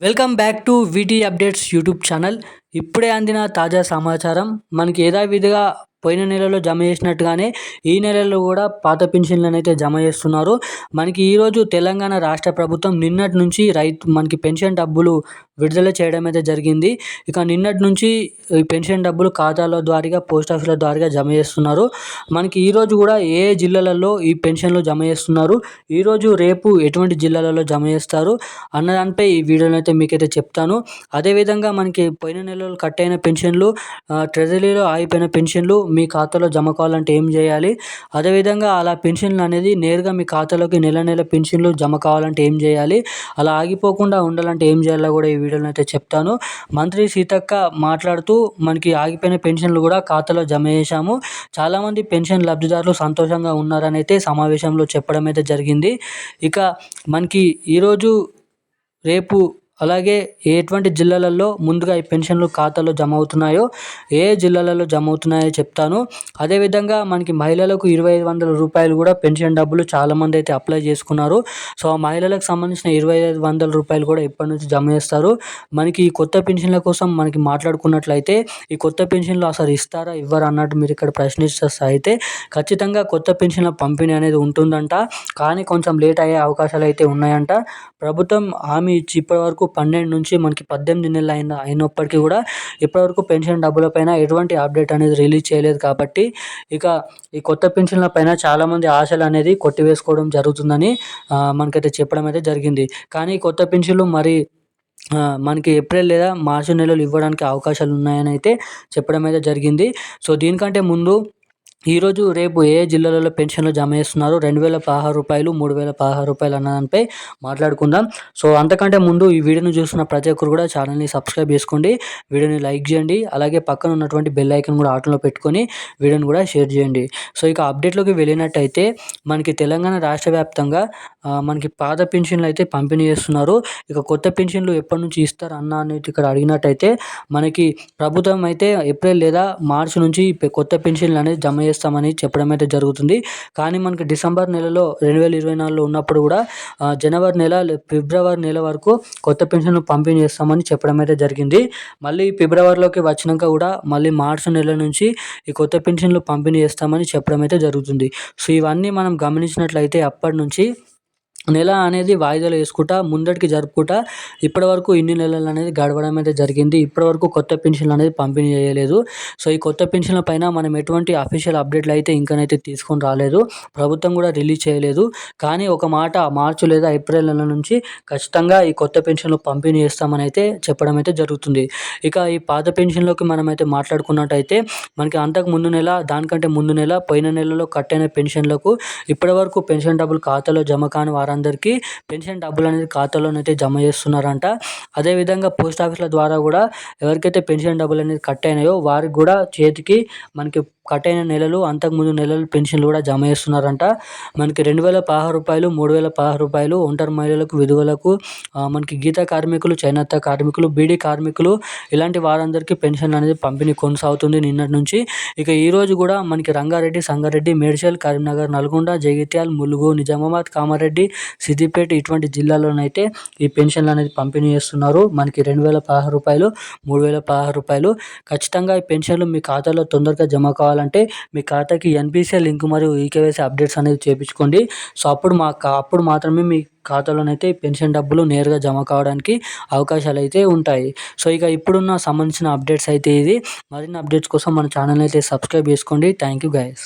Welcome back to వీటీ updates YouTube channel. ఇప్పుడే అందిన తాజా సమాచారం. మనకి యథావిధిగా పోయిన నెలలో జమ చేసినట్టుగానే ఈ నెలలో కూడా పాత పెన్షన్లను అయితే జమ చేస్తున్నారు. మనకి ఈరోజు తెలంగాణ రాష్ట్ర ప్రభుత్వం నిన్నటి నుంచి మనకి పెన్షన్ డబ్బులు విడుదల చేయడం అయితే జరిగింది. ఇక నిన్నటి నుంచి ఈ పెన్షన్ డబ్బులు ఖాతాల ద్వారాగా పోస్ట్ ఆఫీసుల ద్వారాగా జమ చేస్తున్నారు. మనకి ఈరోజు కూడా ఏ జిల్లాలలో ఈ పెన్షన్లు జమ చేస్తున్నారు, ఈరోజు రేపు ఎటువంటి జిల్లాలలో జమ చేస్తారు అన్న దానిపై ఈ వీడియోలో అయితే మీకైతే చెప్తాను. అదేవిధంగా మనకి పోయిన నెలలో కట్ అయిన పెన్షన్లు, ట్రెజరీలో ఆగిపోయిన పెన్షన్లు మీ ఖాతాలో జమ కావాలంటే ఏం చేయాలి, అదేవిధంగా అలా పెన్షన్లు అనేది నేరుగా మీ ఖాతాలోకి నెల నెల పెన్షన్లు జమ కావాలంటే ఏం చేయాలి, అలా ఆగిపోకుండా ఉండాలంటే ఏం చేయాలో కూడా ఈ వీడియోలో అయితే చెప్తాను. మంత్రి సీతక్క మాట్లాడుతూ మనకి ఆగిపోయిన పెన్షన్లు కూడా ఖాతాలో జమ చేశాము, చాలామంది పెన్షన్ లబ్ధిదారులు సంతోషంగా ఉన్నారని అయితే సమావేశంలో చెప్పడం అయితే జరిగింది. ఇక మనకి ఈరోజు రేపు అలాగే ఎటువంటి జిల్లాలలో ముందుగా ఈ పెన్షన్లు ఖాతాలో జమ అవుతున్నాయో, ఏ జిల్లాలలో జమ అవుతున్నాయో చెప్తాను. అదేవిధంగా మనకి మహిళలకు 2500 రూపాయలు కూడా పెన్షన్ డబ్బులు చాలామంది అయితే అప్లై చేసుకున్నారు. సో ఆ మహిళలకు సంబంధించిన 2500 రూపాయలు కూడా ఇప్పటి నుంచి జమ చేస్తారు. మనకి ఈ కొత్త పెన్షన్ల కోసం మనకి మాట్లాడుకున్నట్లయితే ఈ కొత్త పెన్షన్లు అసలు ఇస్తారా ఇవ్వరా అన్నట్టు మీరు ఇక్కడ ప్రశ్నిస్తే అయితే ఖచ్చితంగా కొత్త పెన్షన్ల పంపిణీ అనేది ఉంటుందంట, కానీ కొంచెం లేట్ అయ్యే అవకాశాలు అయితే ఉన్నాయంట. ప్రభుత్వం హామీ ఇచ్చి ఇప్పటివరకు 12 నుంచి మనకి 18 నెలలు అయినప్పటికీ కూడా ఇప్పటివరకు పెన్షన్ డబ్బులపైన ఎటువంటి అప్డేట్ అనేది రిలీజ్ చేయలేదు. కాబట్టి ఇక ఈ కొత్త పెన్షన్ల పైన చాలామంది ఆశలు అనేది కొట్టివేసుకోవడం జరుగుతుందని మనకైతే చెప్పడం అయితే జరిగింది. కానీ కొత్త పెన్షన్లు మరి మనకి ఏప్రిల్ లేదా మార్చి నెలలో ఇవ్వడానికి అవకాశాలు ఉన్నాయని అయితే చెప్పడం అయితే జరిగింది. సో దీనికంటే ముందు ఈరోజు రేపు ఏ జిల్లాలలో పెన్షన్లు జమ చేస్తున్నారు, 2016 రూపాయలు, 3016 రూపాయలు అన్న దానిపై మాట్లాడుకుందాం. సో అంతకంటే ముందు ఈ వీడియోని చూస్తున్న ప్రతి ఒక్కరు కూడా ఛానల్ని సబ్స్క్రైబ్ చేసుకోండి, వీడియోని లైక్ చేయండి, అలాగే పక్కన ఉన్నటువంటి బెల్ ఐకాన్ కూడా ఆటోలో పెట్టుకొని వీడియోని కూడా షేర్ చేయండి. సో ఇక అప్డేట్లోకి వెళ్ళినట్టయితే మనకి తెలంగాణ రాష్ట్ర వ్యాప్తంగా మనకి పాత పెన్షన్లు అయితే పంపిణీ చేస్తున్నారు. ఇక కొత్త పెన్షన్లు ఎప్పటి నుంచి ఇస్తారు అన్న అనేది ఇక్కడ అడిగినట్టయితే మనకి ప్రభుత్వం అయితే ఏప్రిల్ లేదా మార్చి నుంచి కొత్త పెన్షన్లు అనేది జమ చేస్తామని చెప్పడం అయితే జరుగుతుంది. కానీ మనకి డిసెంబర్ నెలలో 2024లో ఉన్నప్పుడు కూడా జనవరి నెల, ఫిబ్రవరి నెల వరకు కొత్త పెన్షన్లు పంపిణీ చేస్తామని చెప్పడం అయితే జరిగింది. మళ్ళీ ఫిబ్రవరిలోకి వచ్చినాక కూడా మళ్ళీ మార్చి నెల నుంచి ఈ కొత్త పెన్షన్లు పంపిణీ చేస్తామని చెప్పడం అయితే జరుగుతుంది. సో ఇవన్నీ మనం గమనించినట్లయితే అప్పటి నుంచి నెల అనేది వాయిదాలు వేసుకుంటా ముందటికి జరుపుకుంటా ఇప్పటివరకు ఇన్ని నెలలు అనేది గడవడం అయితే జరిగింది. ఇప్పటివరకు కొత్త పెన్షన్లు అనేది పంపిణీ చేయలేదు. సో ఈ కొత్త పెన్షన్ల పైన మనం ఎటువంటి అఫీషియల్ అప్డేట్లు అయితే ఇంకనైతే తీసుకొని రాలేదు, ప్రభుత్వం కూడా రిలీజ్ చేయలేదు. కానీ ఒక మాట, మార్చి లేదా ఏప్రిల్ నెల నుంచి ఖచ్చితంగా ఈ కొత్త పెన్షన్లు పంపిణీ చేస్తామని అయితే చెప్పడం అయితే జరుగుతుంది. ఇక ఈ పాత పెన్షన్లోకి మనం అయితే మాట్లాడుకున్నట్టయితే మనకి అంతకు ముందు నెల, దానికంటే ముందు నెల, పోయిన నెలలో కట్ అయిన పెన్షన్లకు ఇప్పటివరకు పెన్షన్ డబ్బులు ఖాతాలో జమ కాని వారందరికీ పెన్షన్ డబ్బులు అనేది ఖాతాలోనైతే జమ చేస్తున్నారంట. అదేవిధంగా పోస్ట్ ఆఫీసుల ద్వారా కూడా ఎవరికైతే పెన్షన్ డబ్బులు అనేది కట్ అయినాయో వారికి కూడా చేతికి మనకి కట్ అయిన నెలలు, అంతకుముందు నెలలు పెన్షన్లు కూడా జమ చేస్తున్నారంట. మనకి 2016 రూపాయలు, 3016 రూపాయలు ఒంటరి మహిళలకు, విధవలకు, మనకి గీత కార్మికులు, చేనేత కార్మికులు, బీడీ కార్మికులు ఇలాంటి వారందరికీ పెన్షన్ అనేది పంపిణీ కొనసాగుతుంది నిన్నటి నుంచి. ఇక ఈరోజు కూడా మనకి రంగారెడ్డి, సంగారెడ్డి, మేడ్చల్, కరీంనగర్, నల్గొండ, జగిత్యాల, ములుగు, నిజామాబాద్, కామారెడ్డి, సిద్దిపేట ఇటువంటి జిల్లాల్లోనైతే ఈ పెన్షన్లు అనేది పంపిణీ చేస్తున్నారు. మనకి 2016 రూపాయలు, 3016 రూపాయలు. ఖచ్చితంగా ఈ పెన్షన్లు మీ ఖాతాలో తొందరగా జమ కావాలంటే మీ ఖాతాకి ఎన్పిసిఐ లింక్ మరియు ఈకేవైసీ అప్డేట్స్ అనేది చేయించుకోండి. సో అప్పుడు మాత్రమే మీ ఖాతాలోనైతే పెన్షన్ డబ్బులు నేరుగా జమ కావడానికి అవకాశాలు అయితే ఉంటాయి. సో ఇక ఇప్పుడున్న సంబంధించిన అప్డేట్స్ అయితే ఇది. మరిన్ని అప్డేట్స్ కోసం మన ఛానల్ అయితే సబ్స్క్రైబ్ చేసుకోండి. Thank you guys.